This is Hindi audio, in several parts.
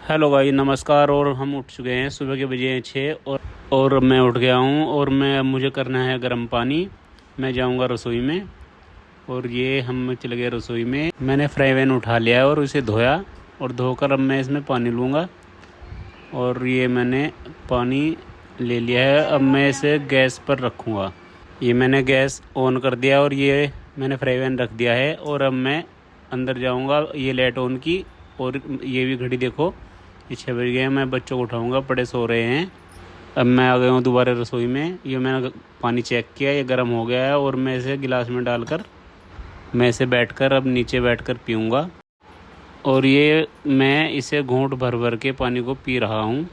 हेलो भाई, नमस्कार। और हम उठ चुके हैं, सुबह के बजे हैं 6 और मैं उठ गया हूँ और मुझे करना है गर्म पानी। मैं जाऊँगा रसोई में और ये हम चले गए रसोई में। मैंने फ्राई पैन उठा लिया है और उसे धोया और धोकर अब मैं इसमें पानी लूँगा। और ये मैंने पानी ले लिया है। अब मैं इसे गैस पर रखूँगा। ये मैंने गैस ऑन कर दिया और ये मैंने फ्राई पैन रख दिया है। और अब मैं अंदर जाऊँगा। ये लाइट ऑन की और ये भी घड़ी देखो, ये 6 बज गए हैं। मैं बच्चों को उठाऊँगा, बड़े सो रहे हैं। अब मैं आ गया हूँ दोबारा रसोई में। ये मैंने पानी चेक किया, ये गर्म हो गया है और मैं इसे गिलास में डालकर मैं इसे बैठकर अब नीचे बैठकर पीऊँगा। और ये मैं इसे घूंट भर भर के पानी को पी रहा हूँ।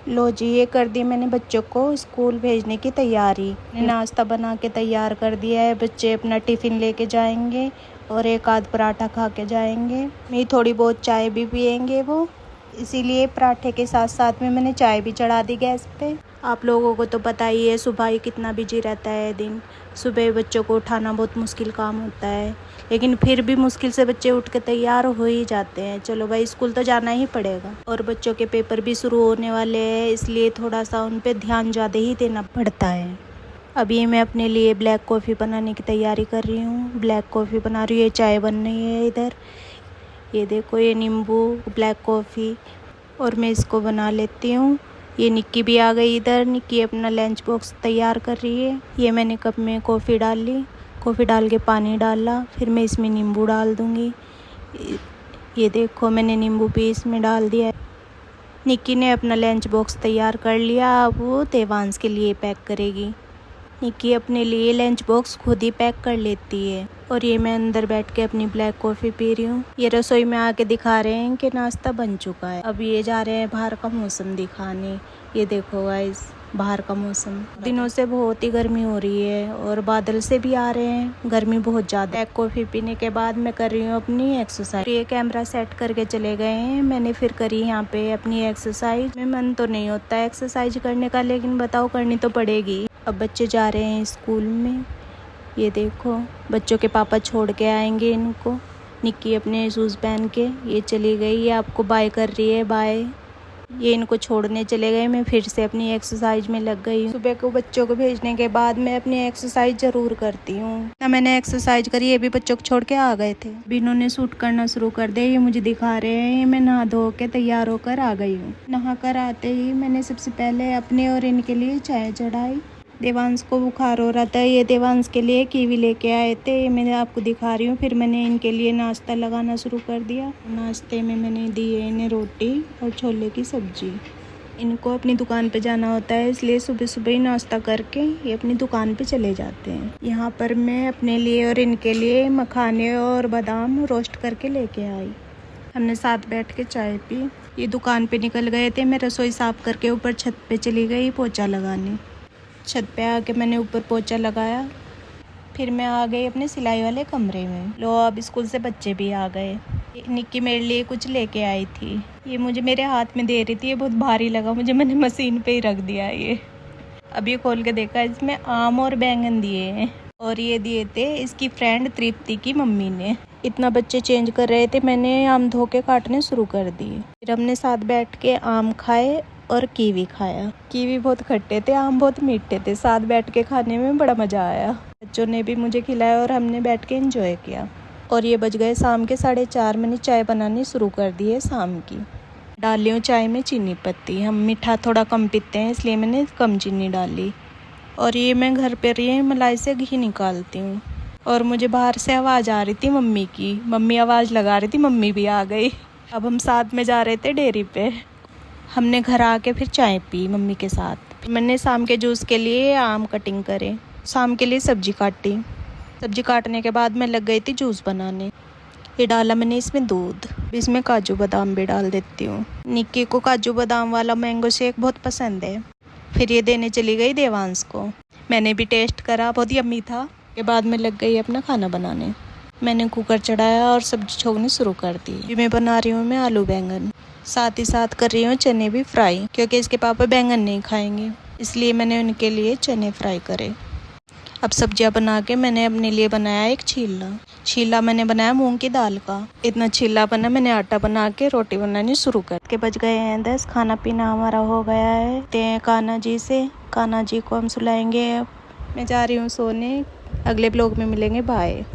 लो जी, ये कर दी मैंने बच्चों को स्कूल भेजने की तैयारी। नाश्ता बना के तैयार कर दिया है। बच्चे अपना टिफ़िन लेके जाएंगे और एक आध पराठा खा के जाएंगे। मैं थोड़ी बहुत चाय भी पियेंगे वो, इसीलिए पराठे के साथ साथ में मैंने चाय भी चढ़ा दी गैस पे। आप लोगों को तो पता ही है सुबह ही कितना बिजी रहता है दिन। सुबह बच्चों को उठाना बहुत मुश्किल काम होता है, लेकिन फिर भी मुश्किल से बच्चे उठ के तैयार हो ही जाते हैं। चलो भाई, स्कूल तो जाना ही पड़ेगा और बच्चों के पेपर भी शुरू होने वाले हैं, इसलिए थोड़ा सा उन पे ध्यान ज़्यादा ही देना पड़ता है। अभी मैं अपने लिए ब्लैक कॉफ़ी बनाने की तैयारी कर रही हूँ। ब्लैक कॉफ़ी बना रही हूँ। ये चाय बन रही है इधर। ये देखो, ये नींबू ब्लैक कॉफ़ी और मैं इसको बना लेती हूँ। ये निक्की भी आ गई इधर। निक्की अपना लंच बॉक्स तैयार कर रही है। ये मैंने कप में कॉफ़ी डाल ली, कॉफ़ी डाल के पानी डाला, फिर मैं इसमें नींबू डाल दूँगी। ये देखो, मैंने नींबू भी इसमें डाल दिया है। निक्की ने अपना लंच बॉक्स तैयार कर लिया। अब वो देवांश के लिए पैक करेगी। निक्की अपने लिए लंच बॉक्स खुद ही पैक कर लेती है। और ये मैं अंदर बैठ के अपनी ब्लैक कॉफ़ी पी रही हूँ। ये रसोई में आके दिखा रहे हैं कि नाश्ता बन चुका है। अब ये जा रहे हैं बाहर का मौसम दिखाने। ये देखो गाइस, बाहर का मौसम। दिनों से बहुत ही गर्मी हो रही है और बादल से भी आ रहे हैं। गर्मी बहुत ज़्यादा। ब्लैक कॉफ़ी पीने के बाद मैं कर रही हूँ अपनी एक्सरसाइज। ये कैमरा सेट करके चले गए हैं। मैंने फिर करी यहाँ पे अपनी एक्सरसाइज। में मन तो नहीं होता है एक्सरसाइज करने का, लेकिन बताओ करनी तो पड़ेगी। अब बच्चे जा रहे हैं स्कूल में। ये देखो, बच्चों के पापा छोड़ के आएंगे इनको। निक्की अपने शूज़ पहन के ये चली गई। ये आपको बाय कर रही है, बाय। ये इनको छोड़ने चले गए। मैं फिर से अपनी एक्सरसाइज में लग गई। सुबह को बच्चों को भेजने के बाद मैं अपनी एक्सरसाइज ज़रूर करती हूँ। ना मैंने एक्सरसाइज करी, ये भी बच्चों को छोड़ के आ गए थे। अभी इन्होंने शूट करना शुरू कर दिया। ये मुझे दिखा रहे हैं। मैं नहा धो के तैयार होकर आ गई हूँ। नहा कर आते ही मैंने सबसे पहले अपने और इनके लिए चाय चढ़ाई। देवांश को बुखार हो रहा था। ये देवांश के लिए कीवी लेके आए थे, ये मैंने आपको दिखा रही हूँ। फिर मैंने इनके लिए नाश्ता लगाना शुरू कर दिया। नाश्ते में मैंने दी है इन्हें रोटी और छोले की सब्जी। इनको अपनी दुकान पे जाना होता है, इसलिए सुबह सुबह ही नाश्ता करके ये अपनी दुकान पे चले जाते हैं। यहाँ पर मैं अपने लिए और इनके लिए मखाने और बादाम रोस्ट करके लेके आई। हमने साथ बैठ के चाय पी। ये दुकान पे निकल गए थे। मैं रसोई साफ करके ऊपर छत पे चली गई पोछा लगाने। छत पे आके मैंने ऊपर पोछा लगाया। फिर मैं आ गई अपने सिलाई वाले कमरे में। लो, अब स्कूल से बच्चे भी आ गए। निक्की मेरे लिए कुछ लेके आई थी। ये मुझे मेरे हाथ में दे रही थी। ये बहुत भारी लगा मुझे, मैंने मशीन पे ही रख दिया। ये अभी खोल के देखा, इसमें आम और बैंगन दिए हैं और ये दिए थे इसकी फ्रेंड तृप्ति की मम्मी ने। इतना बच्चे चेंज कर रहे थे, मैंने आम धो के काटने शुरू कर दिए। फिर हमने साथ बैठ के आम खाए और कीवी खाया। कीवी बहुत खट्टे थे, आम बहुत मीठे थे। साथ बैठ के खाने में बड़ा मज़ा आया। बच्चों ने भी मुझे खिलाया और हमने बैठ के एंजॉय किया। और ये बज गए शाम के 4:30। मैंने चाय बनानी शुरू कर दी है शाम की। डाल ली हूँ चाय में चीनी पत्ती। हम मीठा थोड़ा कम पीते हैं, इसलिए मैंने कम चीनी डाली। और ये मैं घर पर ये मलाई से घी निकालती हूँ। और मुझे बाहर से आवाज़ आ रही थी मम्मी की। मम्मी आवाज़ लगा रही थी, मम्मी भी आ गई। अब हम साथ में जा रहे थे डेयरी पे। हमने घर आके फिर चाय पी मम्मी के साथ। मैंने शाम के जूस के लिए आम कटिंग करे, शाम के लिए सब्जी काटी। सब्जी काटने के बाद मैं लग गई थी जूस बनाने। ये डाला मैंने इसमें दूध, इसमें काजू बादाम भी डाल देती हूँ। निक्की को काजू बादाम वाला मैंगो शेक बहुत पसंद है। फिर ये देने चली गई देवांश को। मैंने भी टेस्ट करा, बहुत यम्मी था। के बाद मैं लग गई अपना खाना बनाने। मैंने कुकर चढ़ाया और सब्जी छोकनी शुरू कर दी। मैं बना रही हूँ मैं आलू बैंगन, साथ ही साथ कर रही हूँ चने भी फ्राई, क्योंकि इसके पापा बैंगन नहीं खाएंगे, इसलिए मैंने उनके लिए चने फ्राई करे। अब सब्जियां बना के मैंने अपने लिए बनाया एक चीला। चीला मैंने बनाया मूंग की दाल का। इतना चीला बना, मैंने आटा बना के रोटी बनानी शुरू कर के। बज गए हैं 10, खाना पीना हमारा हो गया है। ते हैं कान्हा जी से, कान्हा जी को हम सुलाएंगे। अब मैं जा रही हूँ सोने। अगले ब्लॉग में मिलेंगे, बाय।